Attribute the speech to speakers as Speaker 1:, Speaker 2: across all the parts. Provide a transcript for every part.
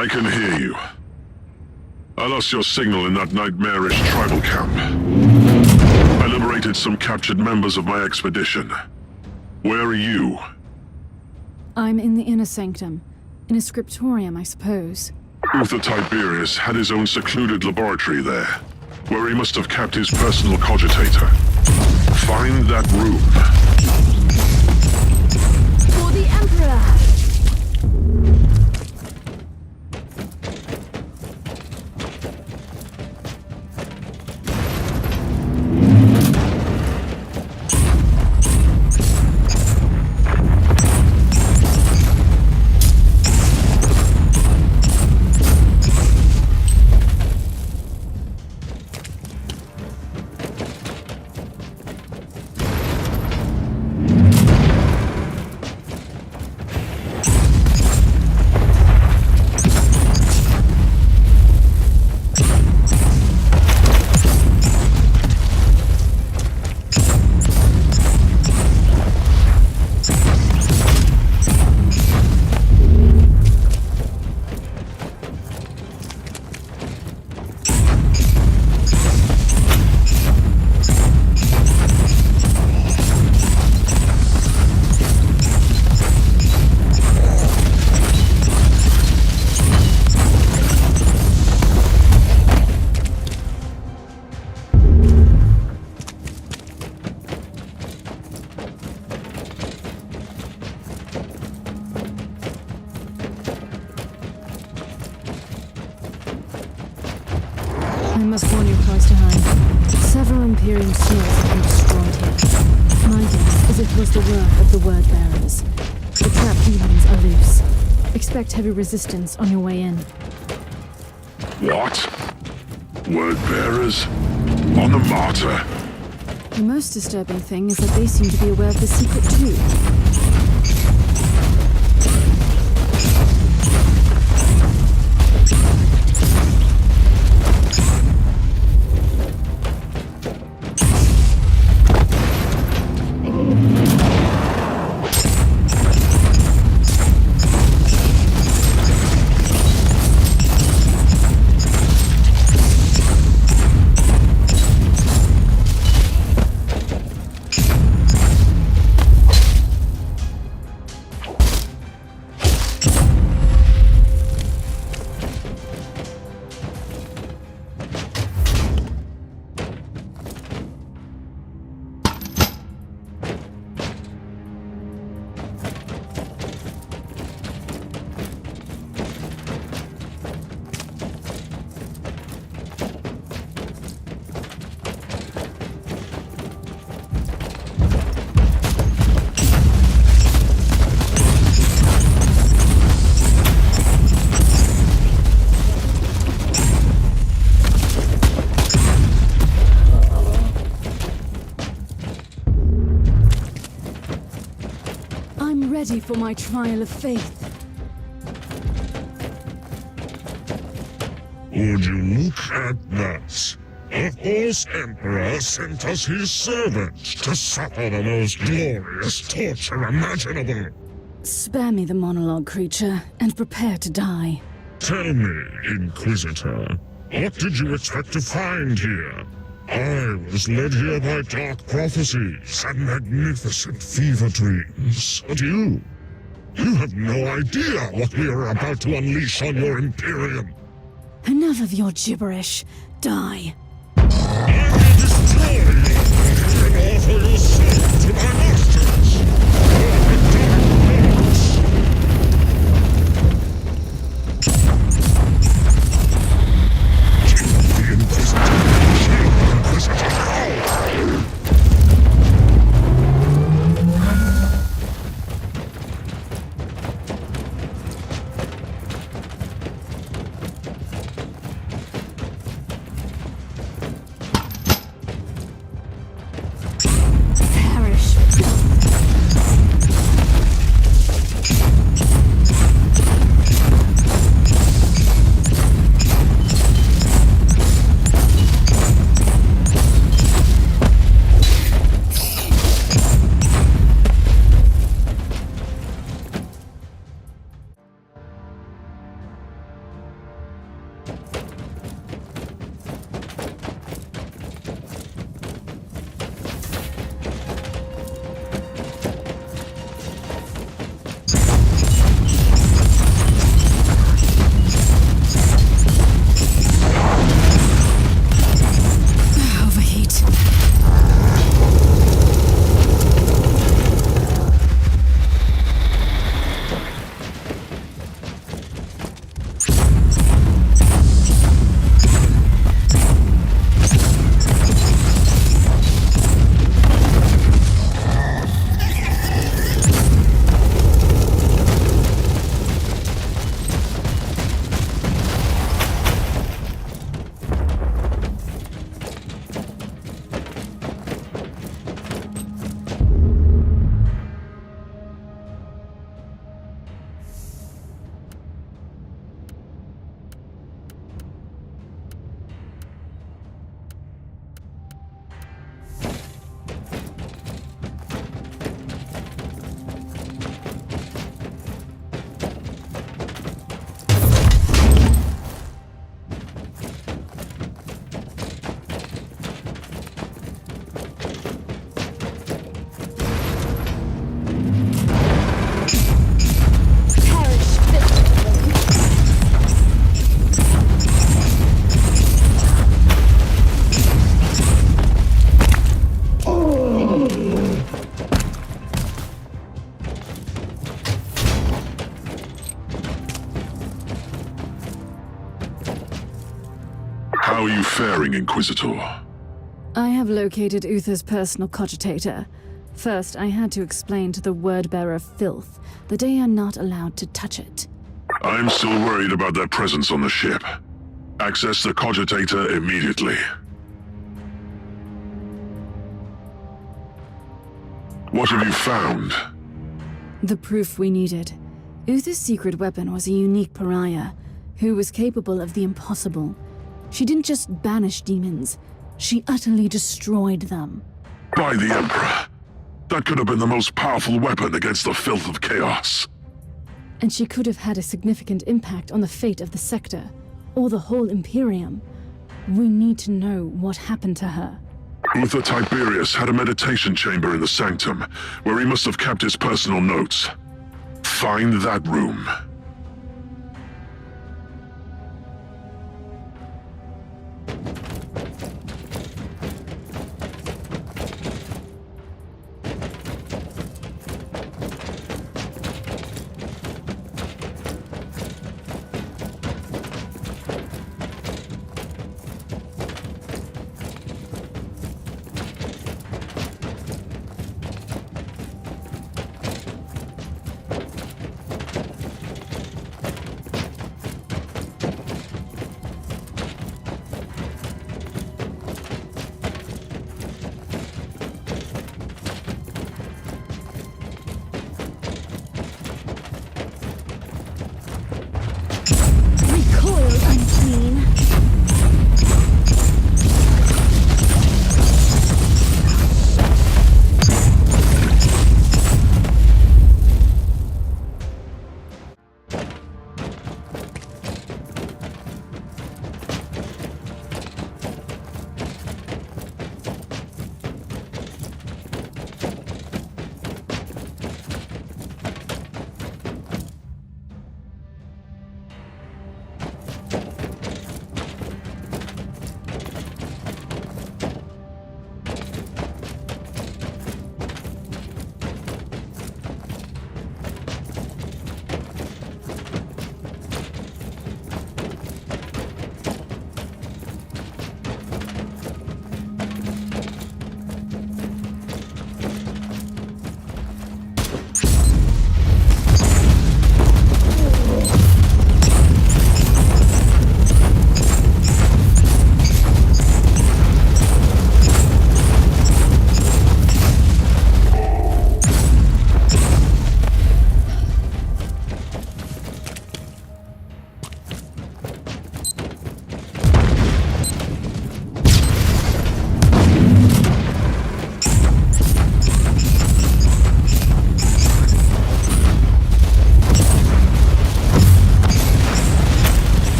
Speaker 1: I can hear you. I lost your signal in that nightmarish tribal camp. I liberated some captured members of my expedition. Where are you?
Speaker 2: I'm in the inner sanctum. In a scriptorium, I suppose.
Speaker 1: Uther Tiberius had his own secluded laboratory there, where he must have kept his personal cogitator. Find that room.
Speaker 2: For the Emperor! I must warn you, Cloisterheim. Several Imperium seals have been destroyed here. My guess is it was the work of the Word-bearers. The trap demons are loose. Expect heavy resistance on your way in.
Speaker 1: What? Word-bearers? On the Martyr?
Speaker 2: The most disturbing thing is that they seem to be aware of the secret too. Ready for my trial of faith.
Speaker 3: Would you look at that? A false emperor sent us his servants to suffer the most glorious torture imaginable.
Speaker 2: Spare me the monologue, creature, and prepare to die.
Speaker 3: Tell me, Inquisitor, what did you expect to find here? I was led here by dark prophecies and magnificent fever dreams. But you have no idea what we are about to unleash on your Imperium.
Speaker 2: Enough of your gibberish. Die.
Speaker 3: I will destroy you and offer your soul to my masters. For the dark lords. Kill the Inquisitor. Kill the Inquisitor.
Speaker 1: How are you faring, Inquisitor?
Speaker 2: I have located Uther's personal cogitator. First, I had to explain to the word-bearer Filth that they are not allowed to touch it.
Speaker 1: I'm still worried about their presence on the ship. Access the cogitator immediately. What have you found?
Speaker 2: The proof we needed. Uther's secret weapon was a unique pariah, who was capable of the impossible. She didn't just banish demons, she utterly destroyed them.
Speaker 1: By the Emperor! That could have been the most powerful weapon against the filth of chaos.
Speaker 2: And she could have had a significant impact on the fate of the sector, or the whole Imperium. We need to know what happened to her.
Speaker 1: Uther Tiberius had a meditation chamber in the sanctum, where he must have kept his personal notes. Find that room.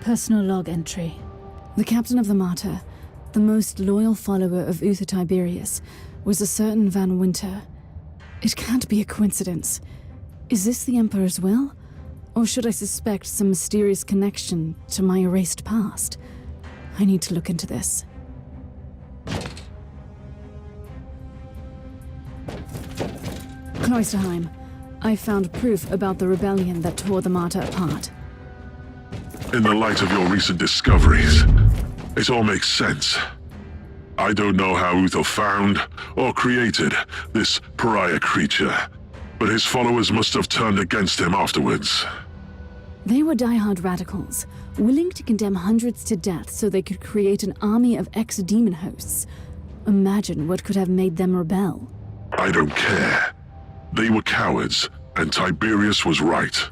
Speaker 2: Personal log entry. The captain of the Martyr, the most loyal follower of Uther Tiberius, was a certain Van Winter. It can't be a coincidence. Is this the Emperor's will? Or should I suspect some mysterious connection to my erased past? I need to look into this. Cloisterheim. I found proof about the rebellion that tore the Martyr apart.
Speaker 1: In the light of your recent discoveries, it all makes sense. I don't know how Uther found or created this pariah creature, but his followers must have turned against him afterwards.
Speaker 2: They were die-hard radicals, willing to condemn hundreds to death so they could create an army of ex-demon hosts. Imagine what could have made them rebel.
Speaker 1: I don't care. They were cowards, and Tiberius was right.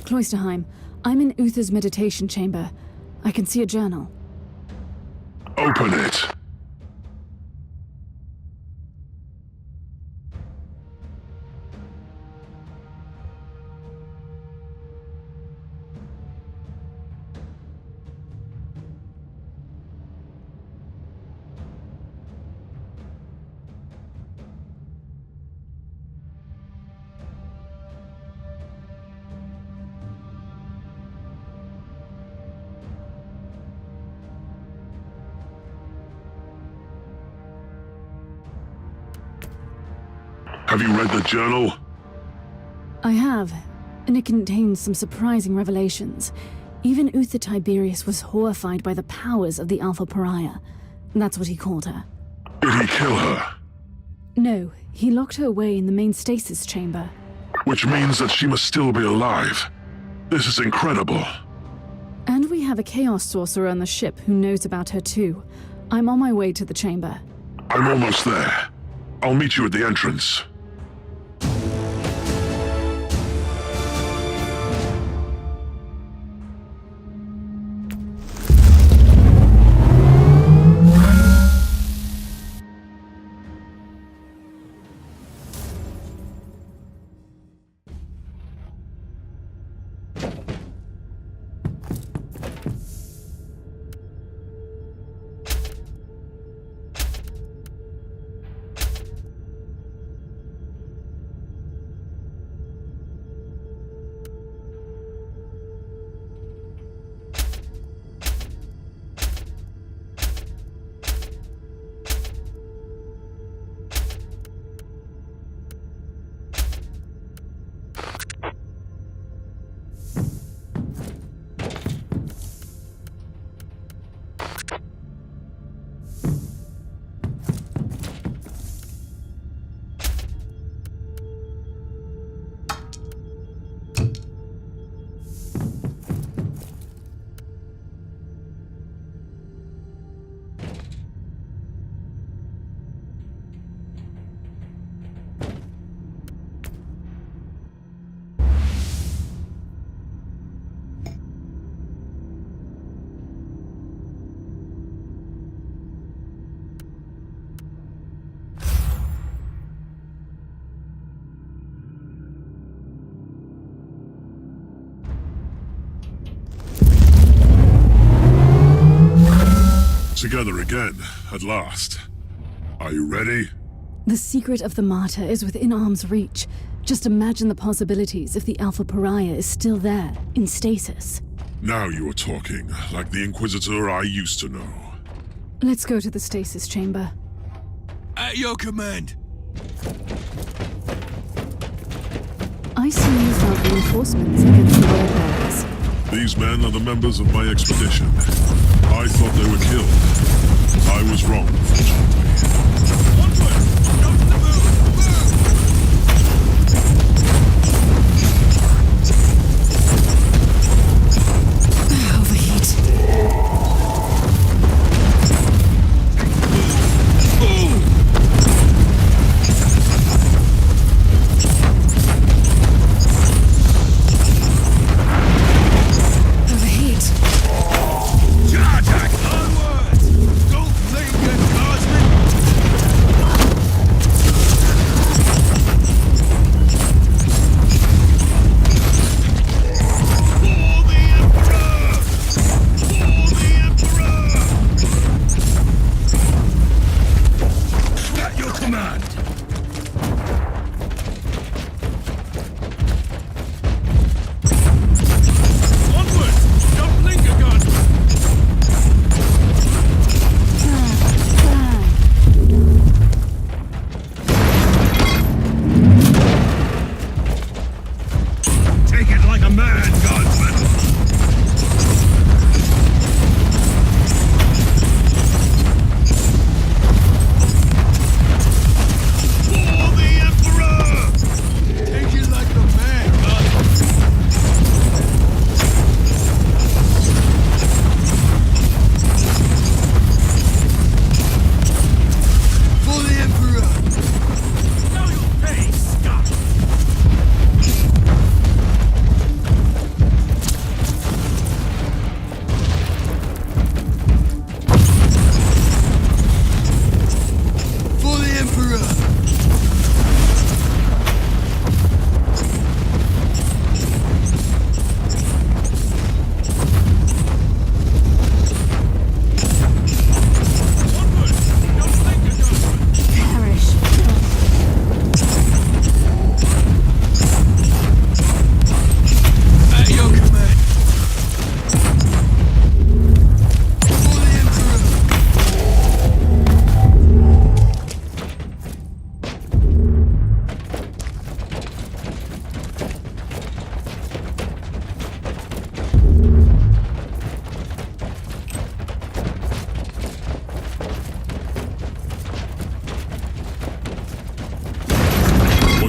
Speaker 2: Cloisterheim, I'm in Uther's meditation chamber. I can see a journal.
Speaker 1: Open it. Have you read the journal?
Speaker 2: I have, and it contains some surprising revelations. Even Uther Tiberius was horrified by the powers of the Alpha Pariah. That's what he called her.
Speaker 1: Did he kill her?
Speaker 2: No, he locked her away in the main stasis chamber.
Speaker 1: Which means that she must still be alive. This is incredible.
Speaker 2: And we have a Chaos Sorcerer on the ship who knows about her too. I'm on my way to the chamber.
Speaker 1: I'm almost there. I'll meet you at the entrance. Together again, at last. Are you ready?
Speaker 2: The secret of the Martyr is within arm's reach. Just imagine the possibilities if the Alpha Pariah is still there, in stasis.
Speaker 1: Now you are talking, like the Inquisitor I used to know.
Speaker 2: Let's go to the stasis chamber.
Speaker 4: At your command.
Speaker 2: I see you found reinforcements against the word bearers.
Speaker 1: These men are the members of my expedition. I thought they were killed. I was wrong, fortunately.
Speaker 4: Onward! Not to the move! Move!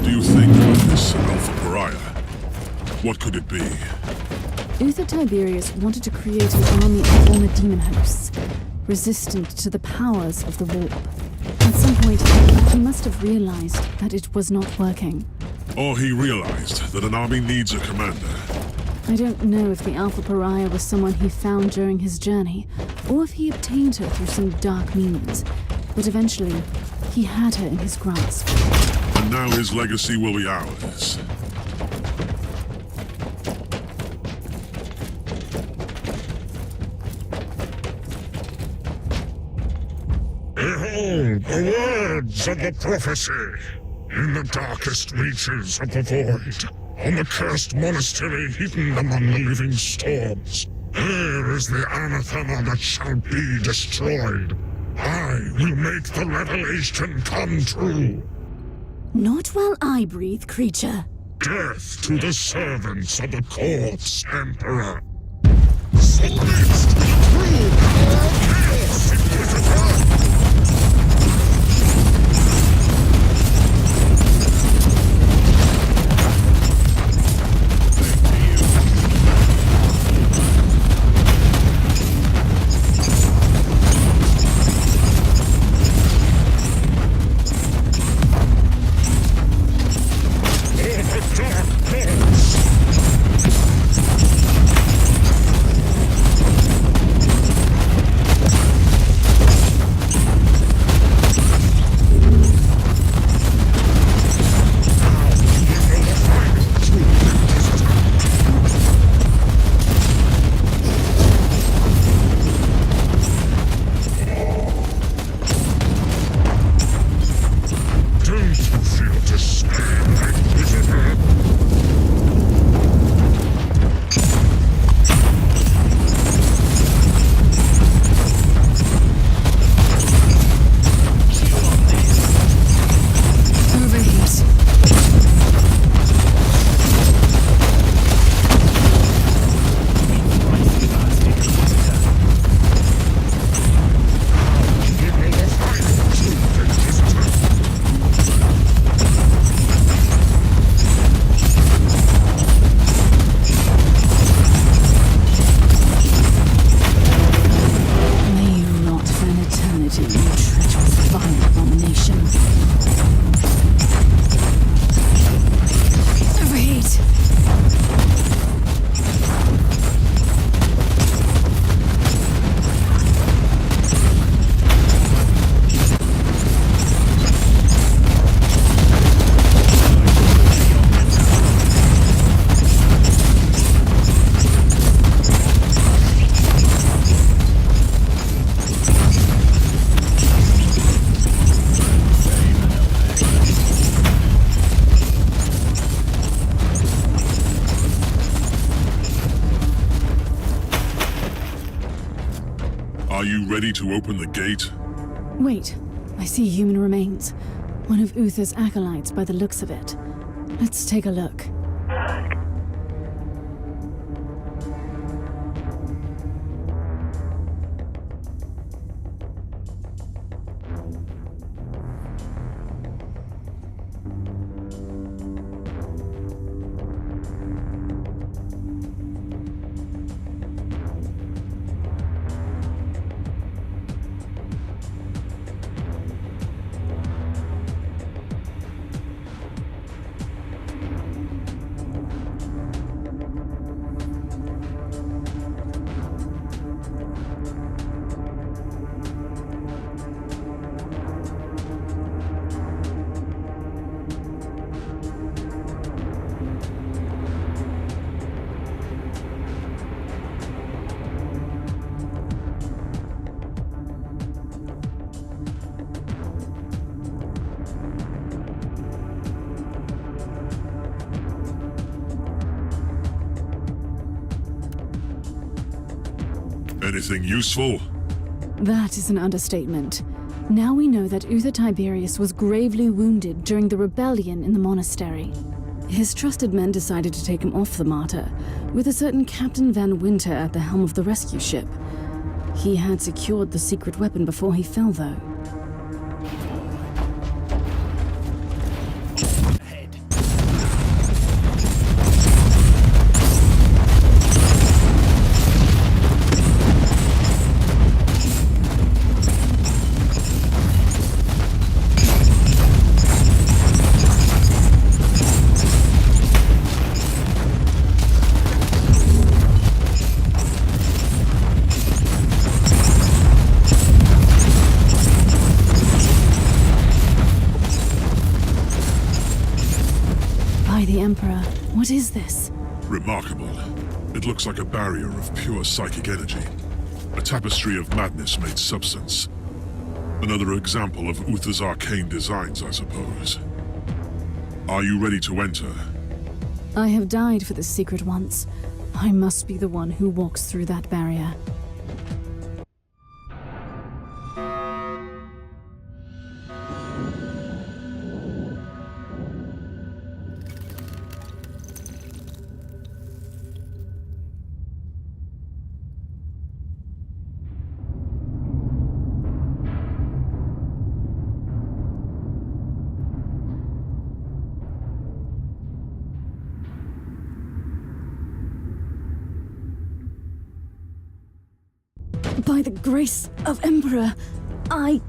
Speaker 1: What do you think of this Alpha Pariah? What could it be?
Speaker 2: Uther Tiberius wanted to create an army of former demon hosts, resistant to the powers of the warp. At some point, he must have realized that it was not working.
Speaker 1: Or he realized that an army needs a commander.
Speaker 2: I don't know if the Alpha Pariah was someone he found during his journey, or if he obtained her through some dark means. But eventually, he had her in his grasp.
Speaker 1: And now his legacy will be ours.
Speaker 3: Behold the words of the prophecy! In the darkest reaches of the void, on the cursed monastery hidden among the living storms, there is the anathema that shall be destroyed. I will make the revelation come true.
Speaker 2: Not while I breathe, creature.
Speaker 3: Death to the servants of the corpse emperor. Submit to the true power of chaos, Inquisitor!
Speaker 1: Are you ready to open the gate?
Speaker 2: Wait, I see human remains. One of Uther's acolytes by the looks of it. Let's take a look.
Speaker 1: Anything useful?
Speaker 2: That is an understatement. Now we know that Uther Tiberius was gravely wounded during the rebellion in the monastery. His trusted men decided to take him off the Martyr, with a certain Captain Van Winter at the helm of the rescue ship. He had secured the secret weapon before he fell, though.
Speaker 4: Ahead.
Speaker 2: Emperor. What is this?
Speaker 1: Remarkable. It looks like a barrier of pure psychic energy. A tapestry of madness-made substance. Another example of Uther's arcane designs, I suppose. Are you ready to enter?
Speaker 2: I have died for this secret once. I must be the one who walks through that barrier. By the grace of Emperor, I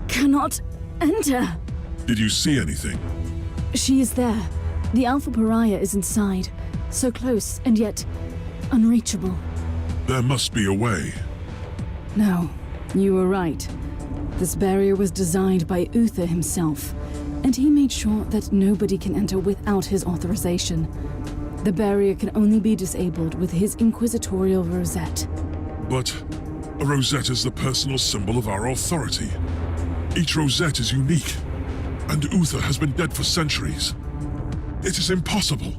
Speaker 2: cannot enter.
Speaker 1: Did you see anything?
Speaker 2: She is there. The Alpha Pariah is inside. So close, and yet unreachable.
Speaker 1: There must be a way.
Speaker 2: No, you were right. This barrier was designed by Uther himself, and he made sure that nobody can enter without his authorization. The barrier can only be disabled with his inquisitorial rosette.
Speaker 1: But a rosette is the personal symbol of our authority. Each rosette is unique, and Uther has been dead for centuries. It is impossible.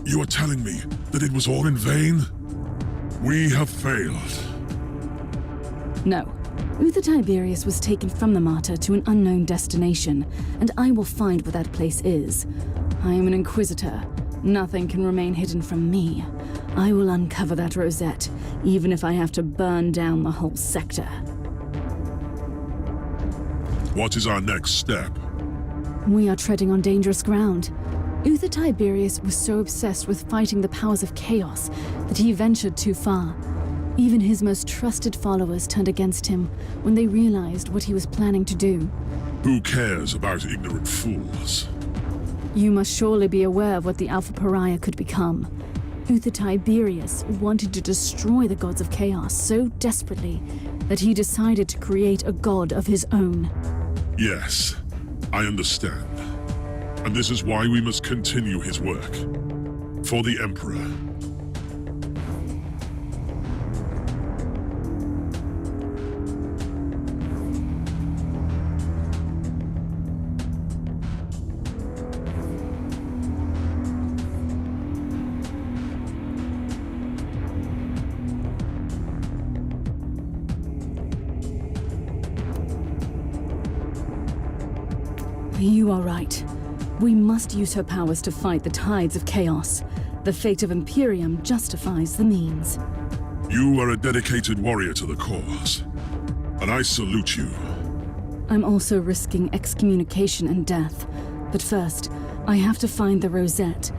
Speaker 1: You are telling me that it was all in vain? We have failed.
Speaker 2: No. Uther Tiberius was taken from the Martyr to an unknown destination, and I will find what that place is. I am an Inquisitor. Nothing can remain hidden from me. I will uncover that rosette, even if I have to burn down the whole sector.
Speaker 1: What is our next step?
Speaker 2: We are treading on dangerous ground. Uther Tiberius was so obsessed with fighting the powers of chaos that he ventured too far. Even his most trusted followers turned against him when they realized what he was planning to do.
Speaker 1: Who cares about ignorant fools?
Speaker 2: You must surely be aware of what the Alpha Pariah could become. Uther Tiberius wanted to destroy the gods of chaos so desperately that he decided to create a god of his own.
Speaker 1: Yes, I understand. And this is why we must continue his work. For the Emperor.
Speaker 2: You are right. We must use her powers to fight the tides of chaos. The fate of Imperium justifies the means.
Speaker 1: You are a dedicated warrior to the cause, and I salute you.
Speaker 2: I'm also risking excommunication and death. But first, I have to find the rosette,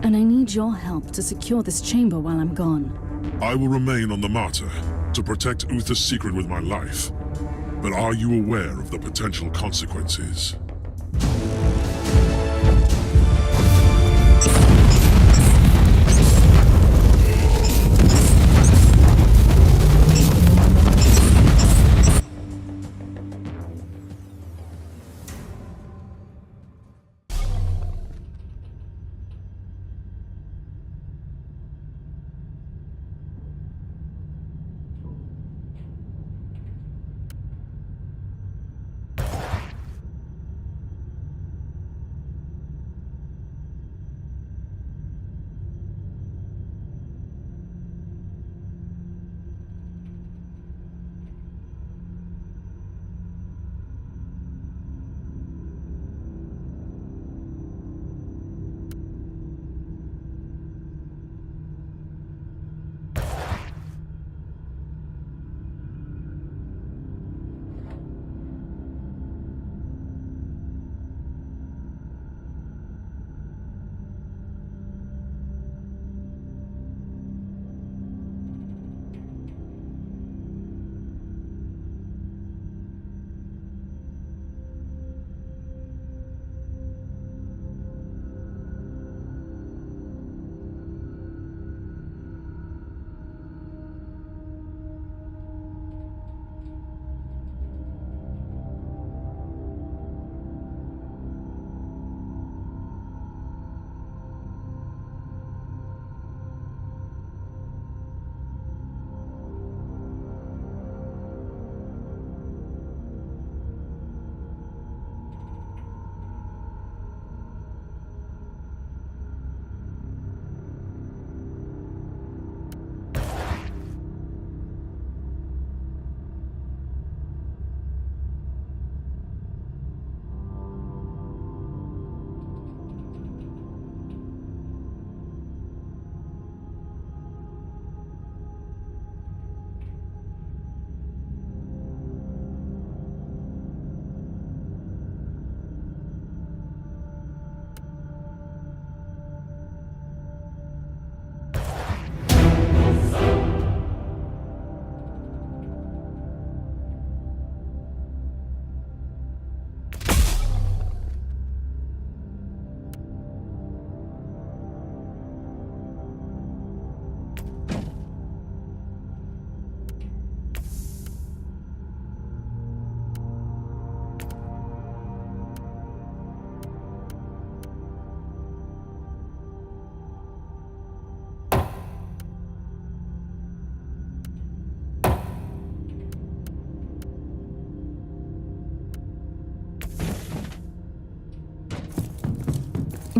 Speaker 2: and I need your help to secure this chamber while I'm gone.
Speaker 1: I will remain on the Martyr to protect Uther's secret with my life. But are you aware of the potential consequences?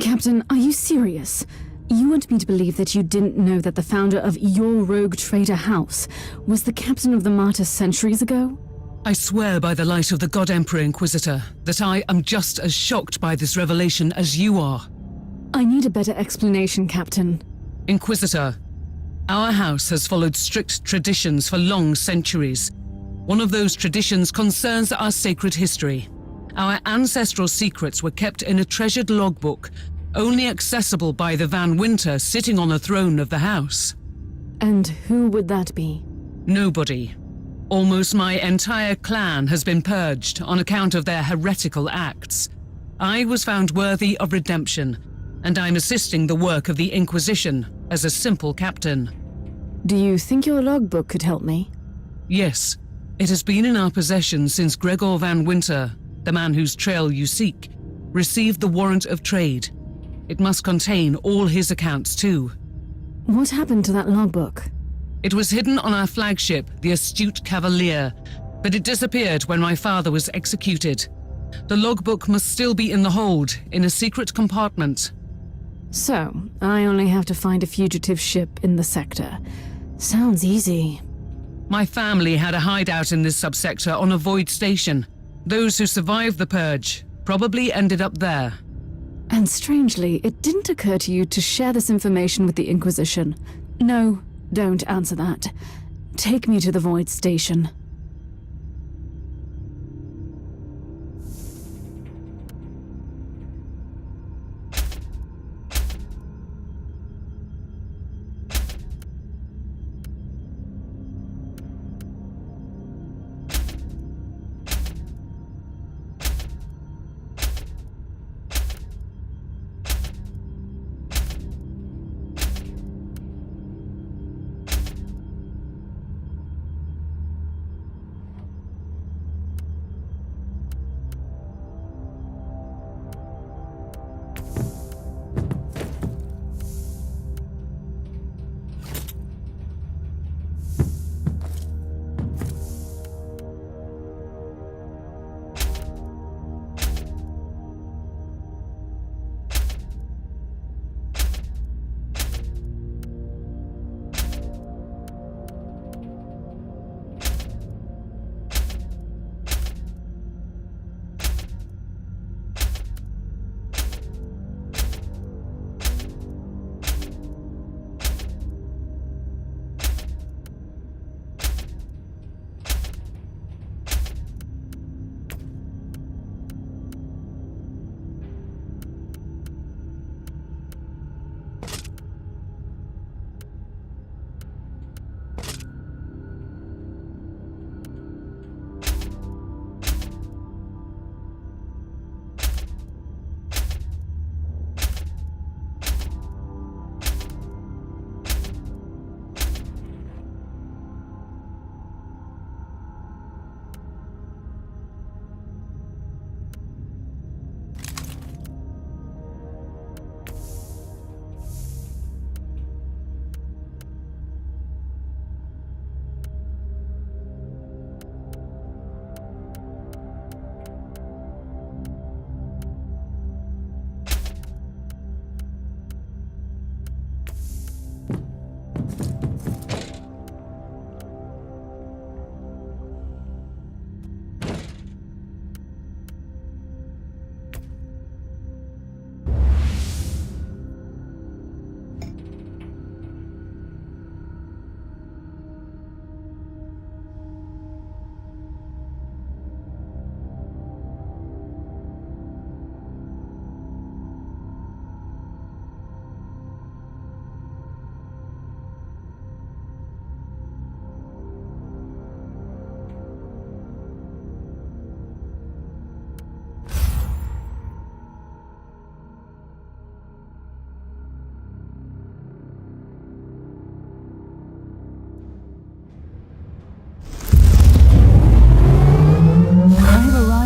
Speaker 2: Captain, are you serious? You want me to believe that you didn't know that the founder of your rogue trader house was the captain of the Martyr centuries ago?
Speaker 5: I swear by the light of the God Emperor Inquisitor that I am just as shocked by this revelation as you are.
Speaker 2: I need a better explanation, Captain.
Speaker 5: Inquisitor, our house has followed strict traditions for long centuries. One of those traditions concerns our sacred history. Our ancestral secrets were kept in a treasured logbook, only accessible by the Van Winter sitting on the throne of the house.
Speaker 2: And who would that be?
Speaker 5: Nobody. Almost my entire clan has been purged on account of their heretical acts. I was found worthy of redemption, and I'm assisting the work of the Inquisition as a simple captain.
Speaker 2: Do you think your logbook could help me?
Speaker 5: Yes, it has been in our possession since Gregor Van Winter, the man whose trail you seek, received the warrant of trade. It must contain all his accounts too.
Speaker 2: What happened to that logbook?
Speaker 5: It was hidden on our flagship, the Astute Cavalier, but it disappeared when my father was executed. The logbook must still be in the hold, in a secret compartment.
Speaker 2: So, I only have to find a fugitive ship in the sector. Sounds easy.
Speaker 5: My family had a hideout in this subsector on a void station. Those who survived the purge probably ended up there.
Speaker 2: And strangely, it didn't occur to you to share this information with the Inquisition. No, don't answer that. Take me to the void station.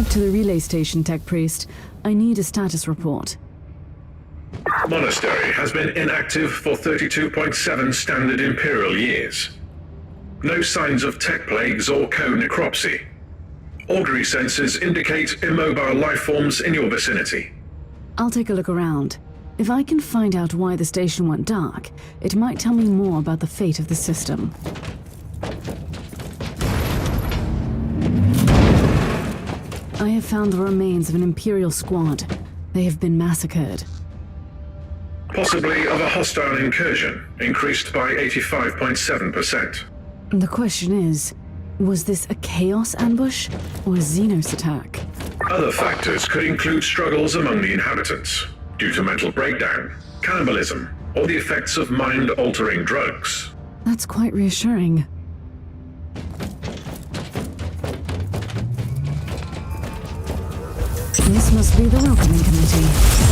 Speaker 2: To the relay station, Tech Priest. I need a status report.
Speaker 6: Monastery has been inactive for 32.7 standard Imperial years. No signs of tech plagues or co-necropsy. Augury sensors indicate immobile life forms in your vicinity.
Speaker 2: I'll take a look around. If I can find out why the station went dark, it might tell me more about the fate of the system. I have found the remains of an Imperial squad. They have been massacred.
Speaker 6: Possibly of a hostile incursion, increased by 85.7%.
Speaker 2: The question is, was this a Chaos ambush or a Xenos attack?
Speaker 6: Other factors could include struggles among the inhabitants, due to mental breakdown, cannibalism, or the effects of mind-altering drugs.
Speaker 2: That's quite reassuring. This must be the welcoming committee.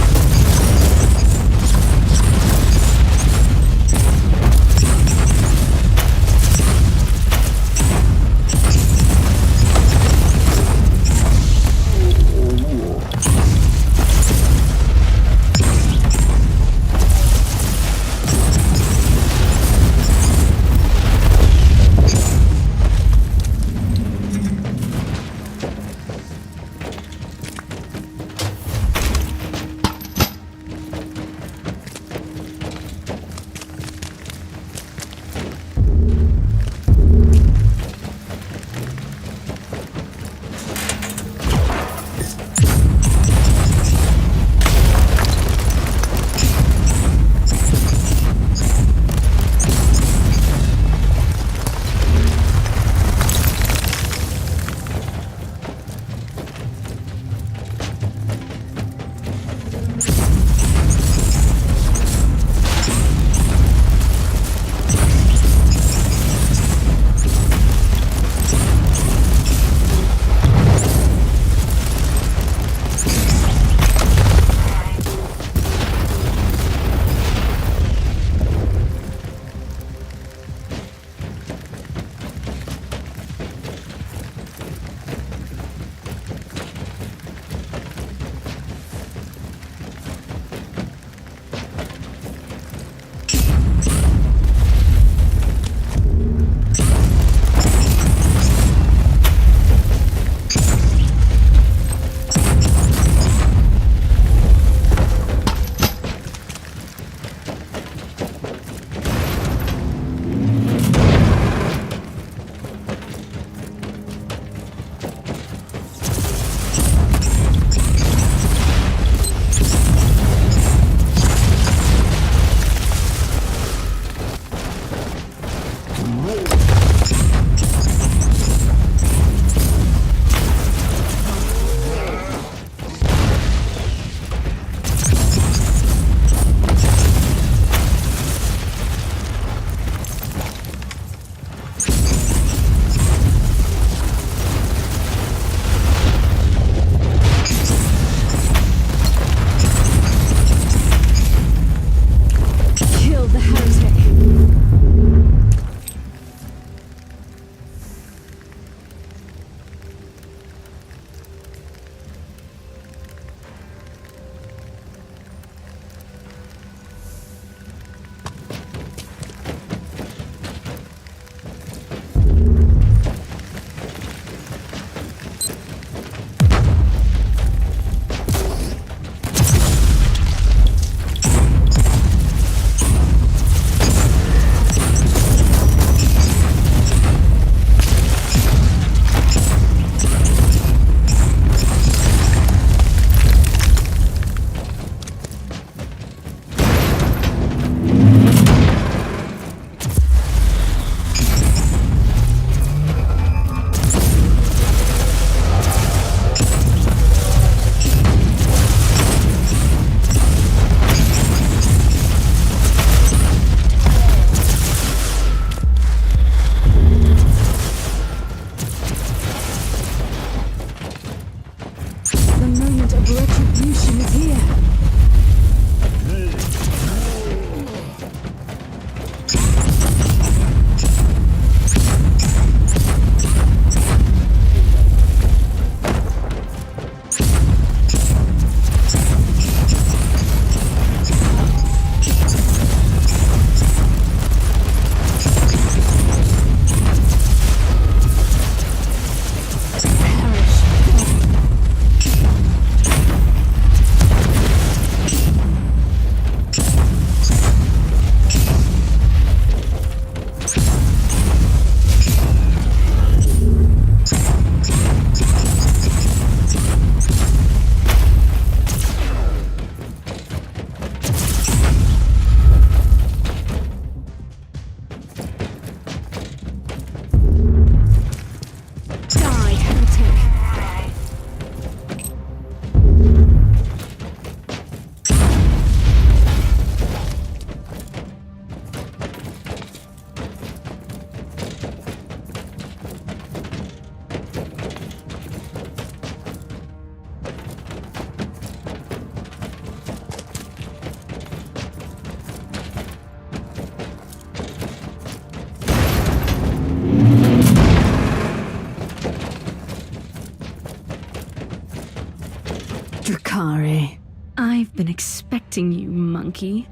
Speaker 2: Drakari, I've been expecting you, monkey.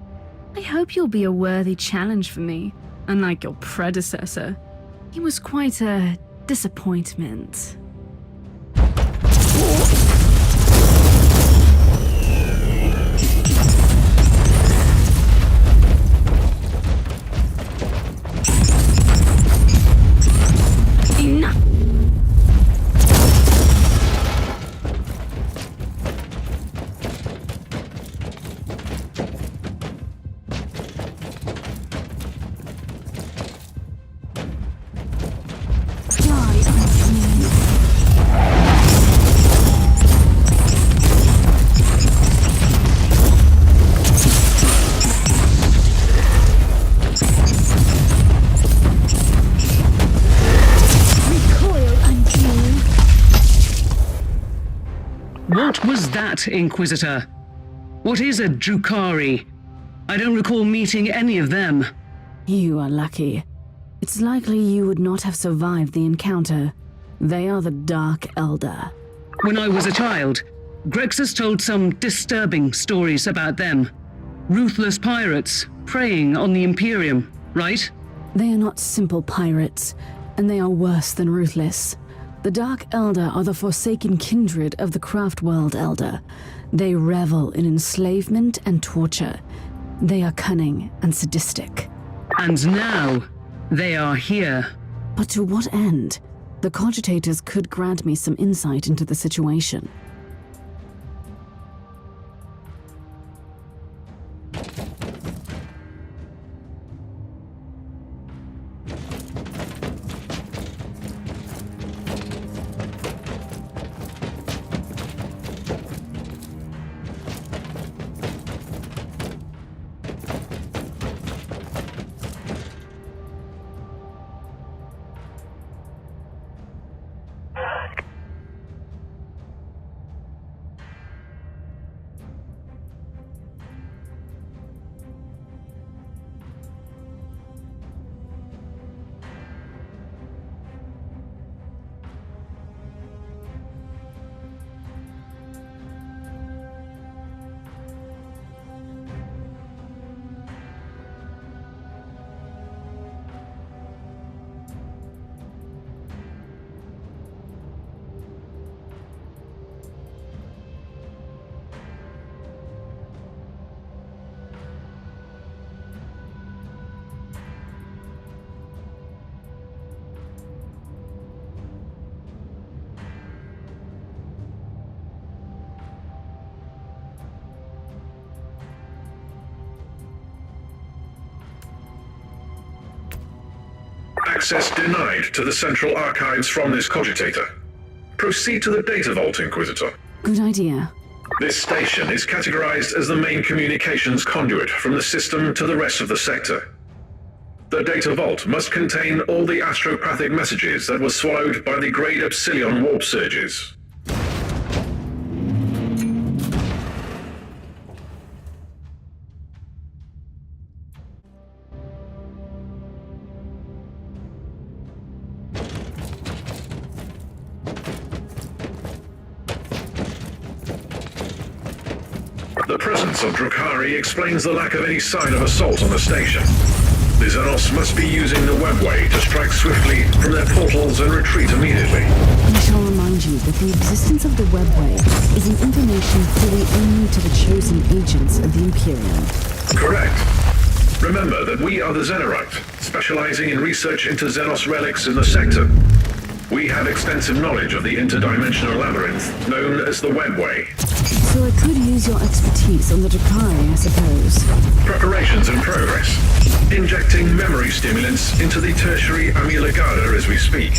Speaker 2: I hope you'll be a worthy challenge for me, unlike your predecessor. He was quite a disappointment. Enough!
Speaker 5: What was that, Inquisitor? What is a Drakari? I don't recall meeting any of them.
Speaker 2: You are lucky. It's likely you would not have survived the encounter. They are the Dark Elder.
Speaker 5: When I was a child, Grexus told some disturbing stories about them. Ruthless pirates preying on the Imperium, right?
Speaker 2: They are not simple pirates, and they are worse than ruthless. The Dark Elder are the forsaken kindred of the Craftworld Elder. They revel in enslavement and torture. They are cunning and sadistic.
Speaker 5: And now, they are here.
Speaker 2: But to what end? The cogitators could grant me some insight into the situation.
Speaker 6: Access denied to the central archives from this cogitator. Proceed to the data vault, Inquisitor.
Speaker 2: Good idea.
Speaker 6: This station is categorized as the main communications conduit from the system to the rest of the sector. The data vault must contain all the astropathic messages that were swallowed by the Grade Epsilon warp surges. The presence of Drakari explains the lack of any sign of assault on the station. The Xenos must be using the webway to strike swiftly from their portals and retreat immediately.
Speaker 2: I shall remind you that the existence of the webway is an information fully only to the chosen agents of the Imperium.
Speaker 6: Correct. Remember that we are the Xenorite, specializing in research into Xenos relics in the sector. We have extensive knowledge of the interdimensional labyrinth known as the webway.
Speaker 2: So I could use your expertise on the Drakari, I suppose.
Speaker 6: Preparations in progress. Injecting memory stimulants into the tertiary amylagada as we speak.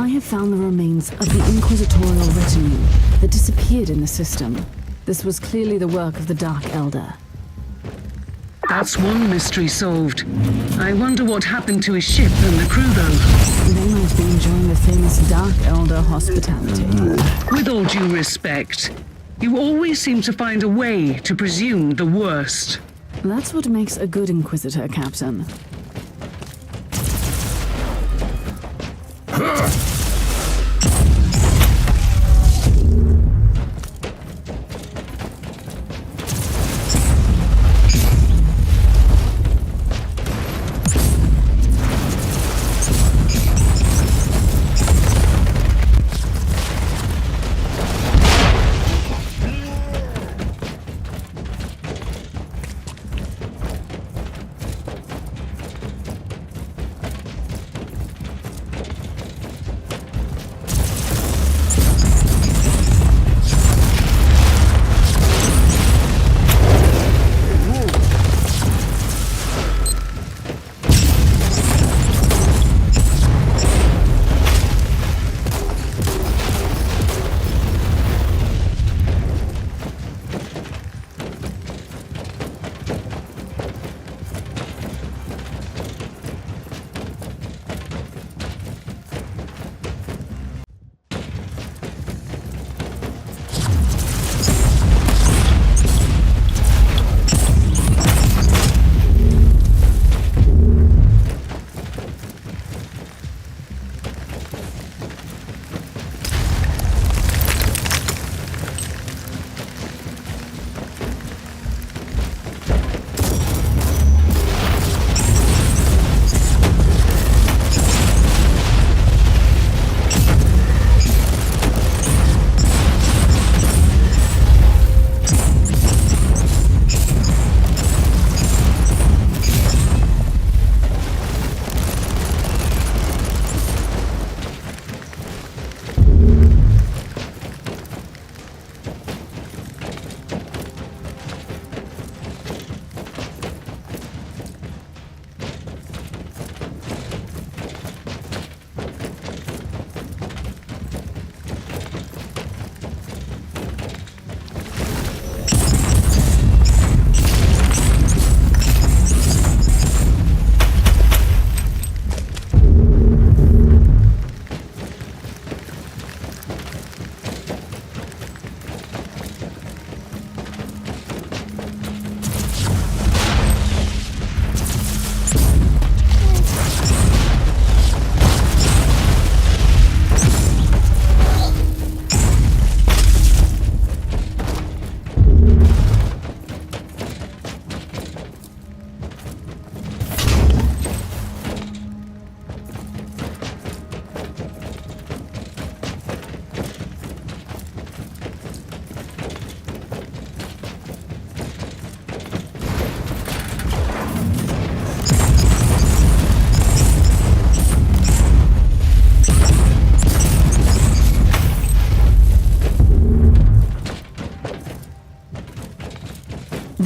Speaker 2: I have found the remains of the inquisitorial retinue that disappeared in the system. This was clearly the work of the Dark Elder.
Speaker 5: That's one mystery solved. I wonder what happened to his ship and the crew, though.
Speaker 2: They might be enjoying the famous Dark Elder hospitality.
Speaker 5: With all due respect, you always seem to find a way to presume the worst.
Speaker 2: That's what makes a good Inquisitor, Captain.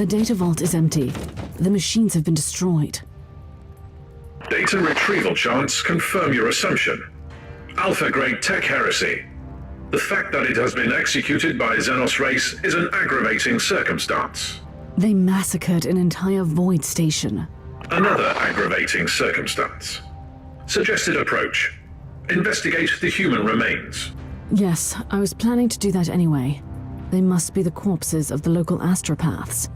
Speaker 2: The data vault is empty. The machines have been destroyed.
Speaker 6: Data retrieval charts confirm your assumption. Alpha-grade tech heresy. The fact that it has been executed by Xenos race is an aggravating circumstance.
Speaker 2: They massacred an entire void station.
Speaker 6: Another aggravating circumstance. Suggested approach. Investigate the human remains.
Speaker 2: Yes, I was planning to do that anyway. They must be the corpses of the local astropaths.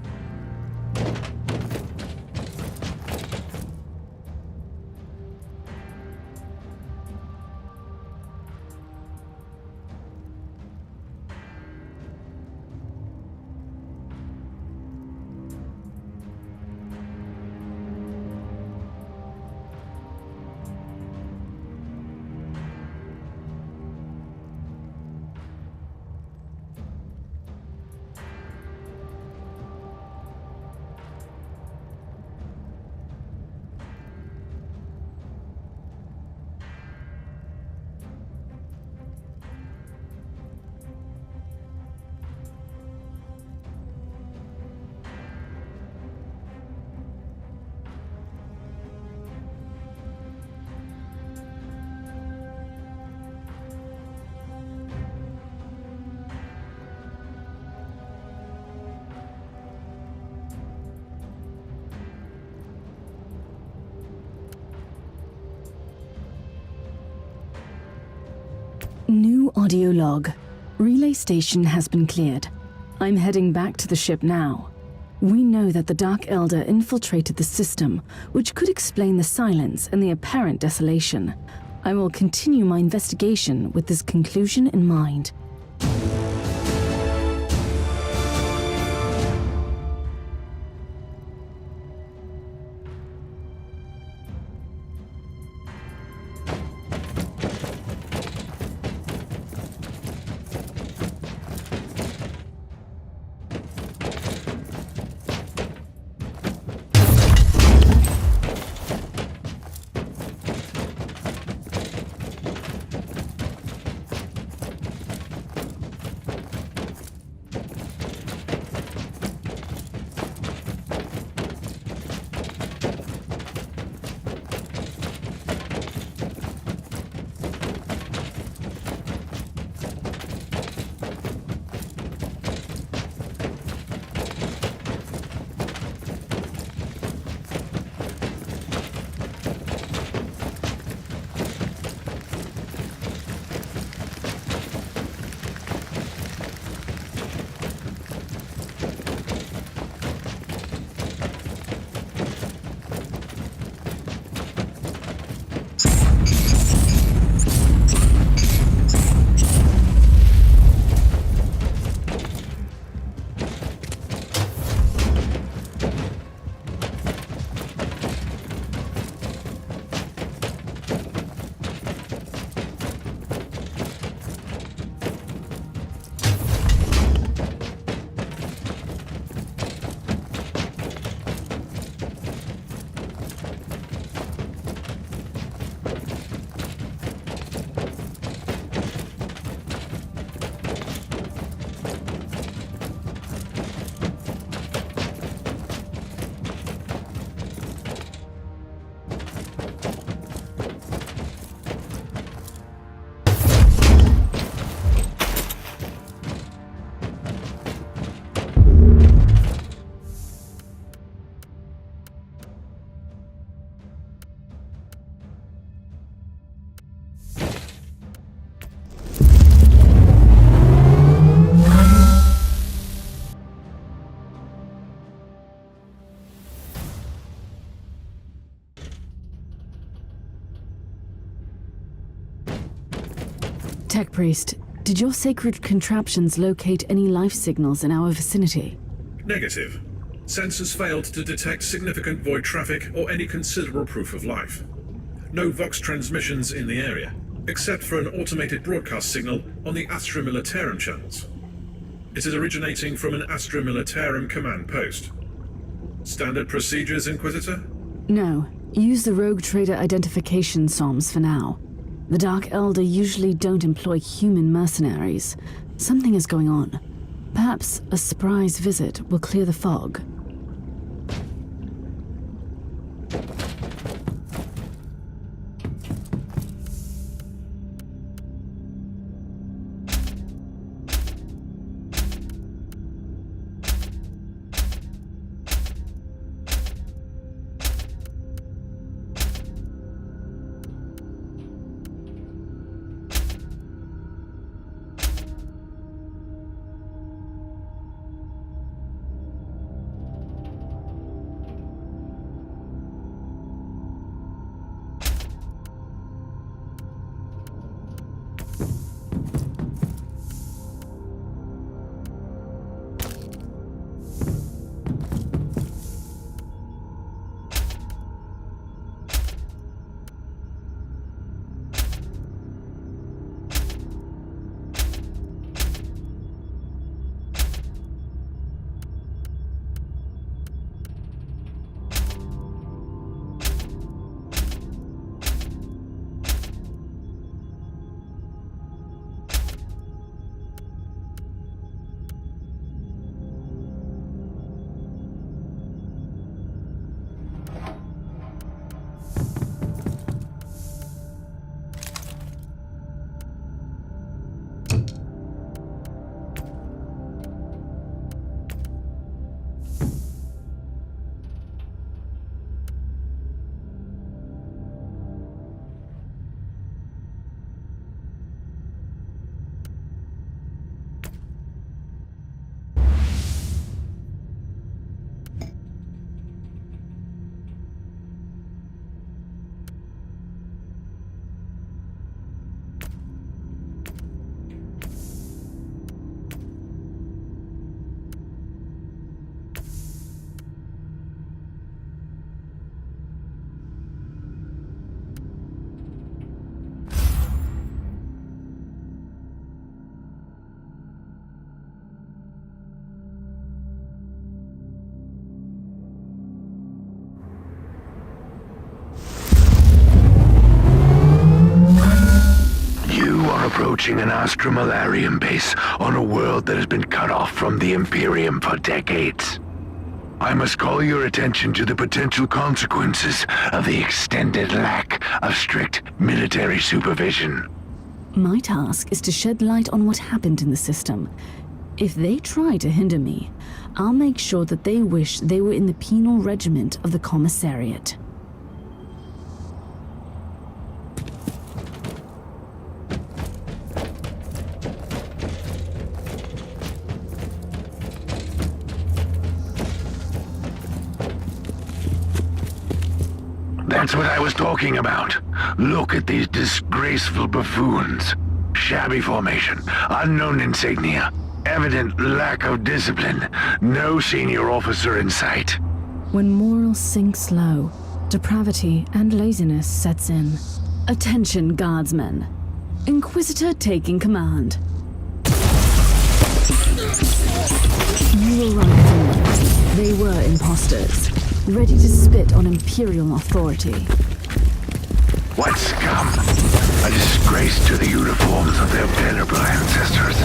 Speaker 2: New audio log. Relay station has been cleared. I'm heading back to the ship now. We know that the Dark Elder infiltrated the system, which could explain the silence and the apparent desolation. I will continue my investigation with this conclusion in mind. Tech Priest, did your sacred contraptions locate any life signals in our vicinity?
Speaker 6: Negative. Sensors failed to detect significant void traffic or any considerable proof of life. No Vox transmissions in the area, except for an automated broadcast signal on the Astra Militarum channels. It is originating from an Astra Militarum command post. Standard procedures, Inquisitor?
Speaker 2: No. Use the rogue trader identification SOMs for now. The Dark Elder usually don't employ human mercenaries. Something is going on. Perhaps a surprise visit will clear the fog.
Speaker 7: approaching an Astromalarian base on a world that has been cut off from the Imperium for decades. I must call your attention to the potential consequences of the extended lack of strict military supervision.
Speaker 2: My task is to shed light on what happened in the system. If they try to hinder me, I'll make sure that they wish they were in the penal regiment of the Commissariat.
Speaker 7: That's what I was talking about. Look at these disgraceful buffoons. Shabby formation, unknown insignia, evident lack of discipline, no senior officer in sight.
Speaker 2: When morals sink low, depravity and laziness sets in. Attention, guardsmen. Inquisitor taking command. You were right. They were imposters, ready to spit on Imperial authority.
Speaker 7: What scum? A disgrace to the uniforms of their venerable ancestors.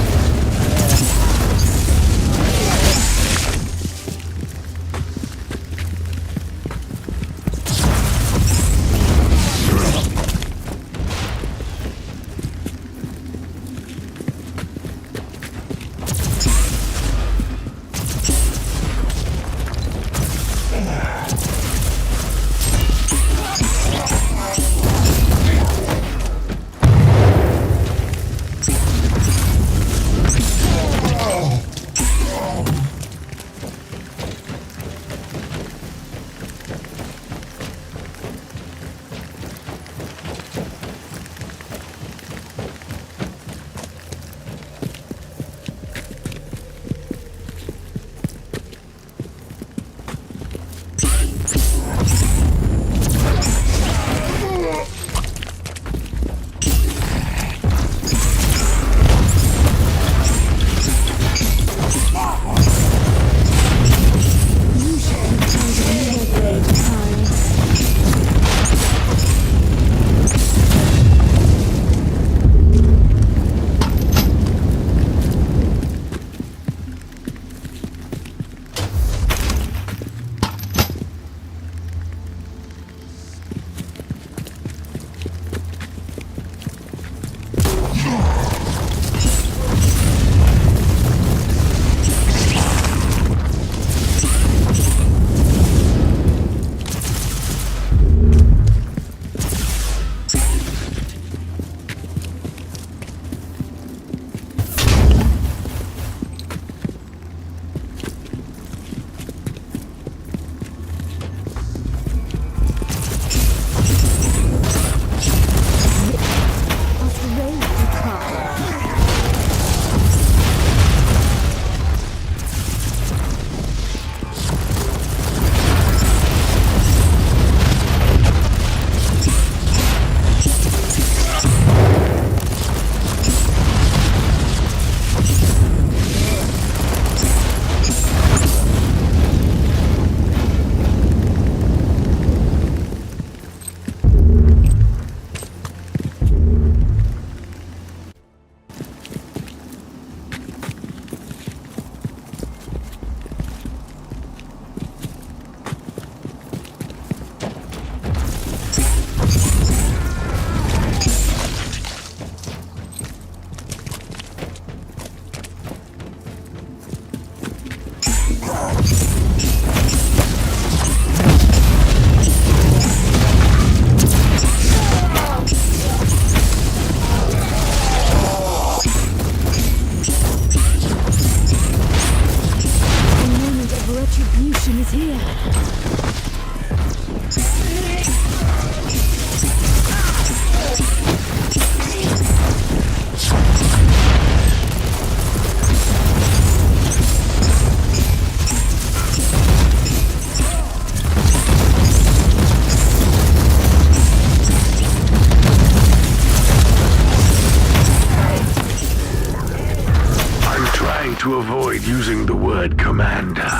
Speaker 7: To avoid using the word commander.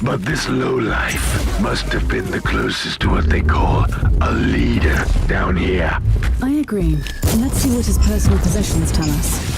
Speaker 7: But this lowlife must have been the closest to what they call a leader down here.
Speaker 2: I agree. Let's see what his personal possessions tell us.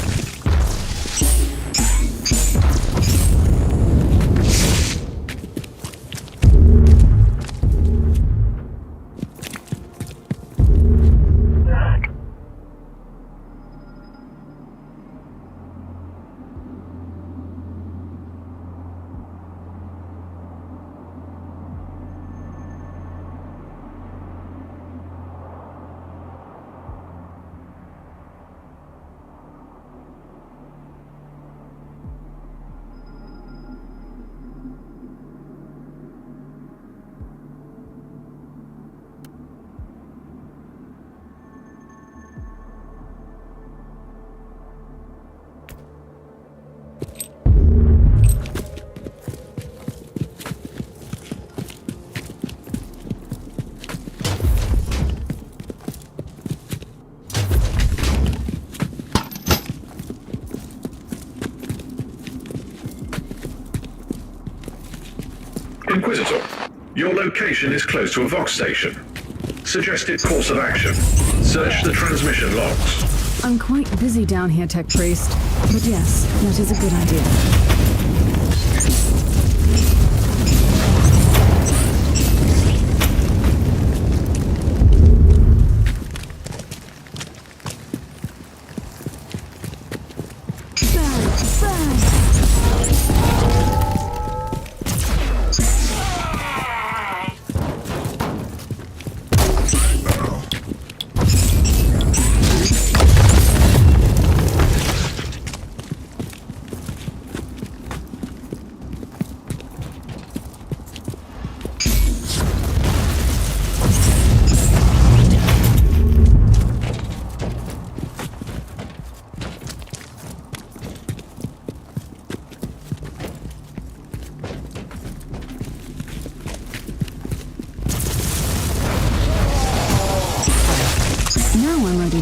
Speaker 6: Inquisitor, your location is close to a Vox station. Suggested course of action. Search the transmission logs.
Speaker 2: I'm quite busy down here, Tech Priest. But yes, that is a good idea.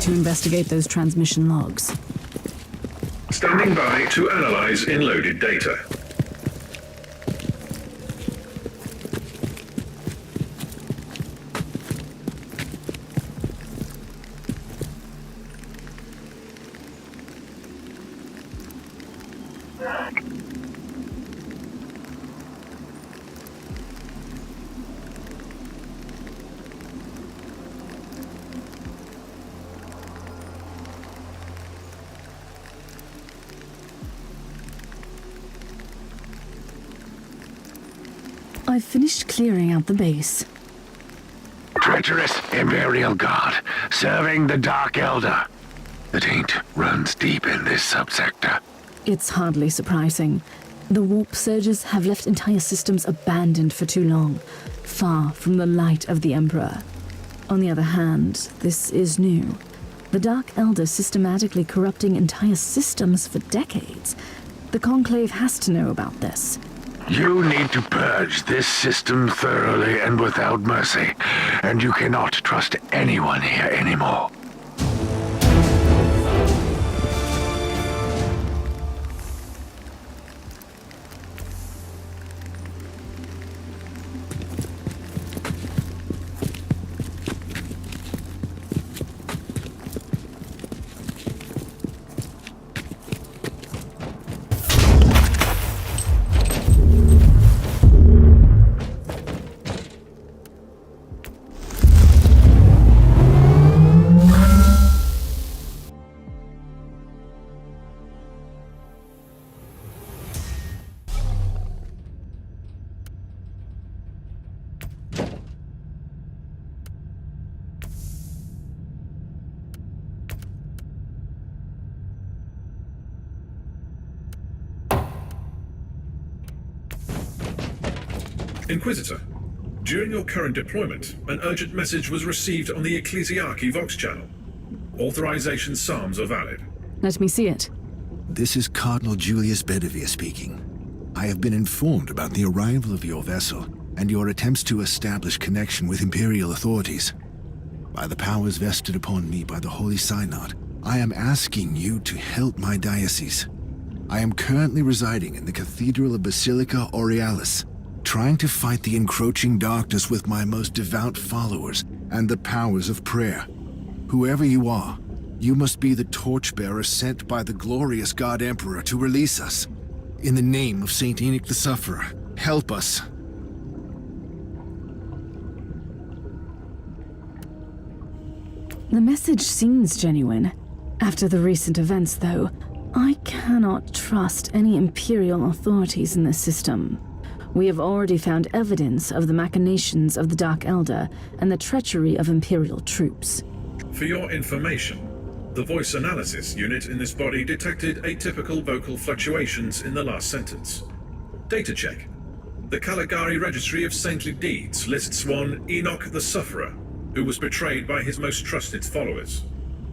Speaker 2: To investigate those transmission logs.
Speaker 6: Standing by to analyze in-loaded data.
Speaker 2: I've finished clearing out the base.
Speaker 7: Treacherous Imperial Guard, serving the Dark Elder. The taint runs deep in this subsector.
Speaker 2: It's hardly surprising. The warp surges have left entire systems abandoned for too long, far from the light of the Emperor. On the other hand, this is new. The Dark Elder systematically corrupting entire systems for decades. The Conclave has to know about this.
Speaker 7: You need to purge this system thoroughly and without mercy, and you cannot trust anyone here anymore.
Speaker 6: Inquisitor, during your current deployment, an urgent message was received on the Ecclesiarchy Vox channel. Authorization psalms are valid.
Speaker 2: Let me see it.
Speaker 8: This is Cardinal Julius Bedivere speaking. I have been informed about the arrival of your vessel and your attempts to establish connection with Imperial authorities. By the powers vested upon me by the Holy Synod, I am asking you to help my diocese. I am currently residing in the Cathedral of Basilica Aurealis, trying to fight the encroaching darkness with my most devout followers and the powers of prayer. Whoever you are, you must be the torchbearer sent by the glorious God Emperor to release us. In the name of Saint Enoch the Sufferer, help us.
Speaker 2: The message seems genuine. After the recent events, though, I cannot trust any Imperial authorities in this system. We have already found evidence of the machinations of the Dark Elder and the treachery of Imperial troops.
Speaker 6: For your information, the voice analysis unit in this body detected atypical vocal fluctuations in the last sentence. Data check. The Caligari registry of saintly deeds lists one Enoch the Sufferer, who was betrayed by his most trusted followers.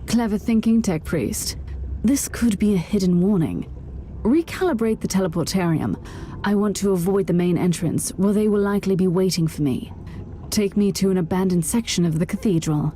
Speaker 2: Clever thinking, Tech Priest. This could be a hidden warning. Recalibrate the teleportarium. I want to avoid the main entrance, where they will likely be waiting for me. Take me to an abandoned section of the cathedral.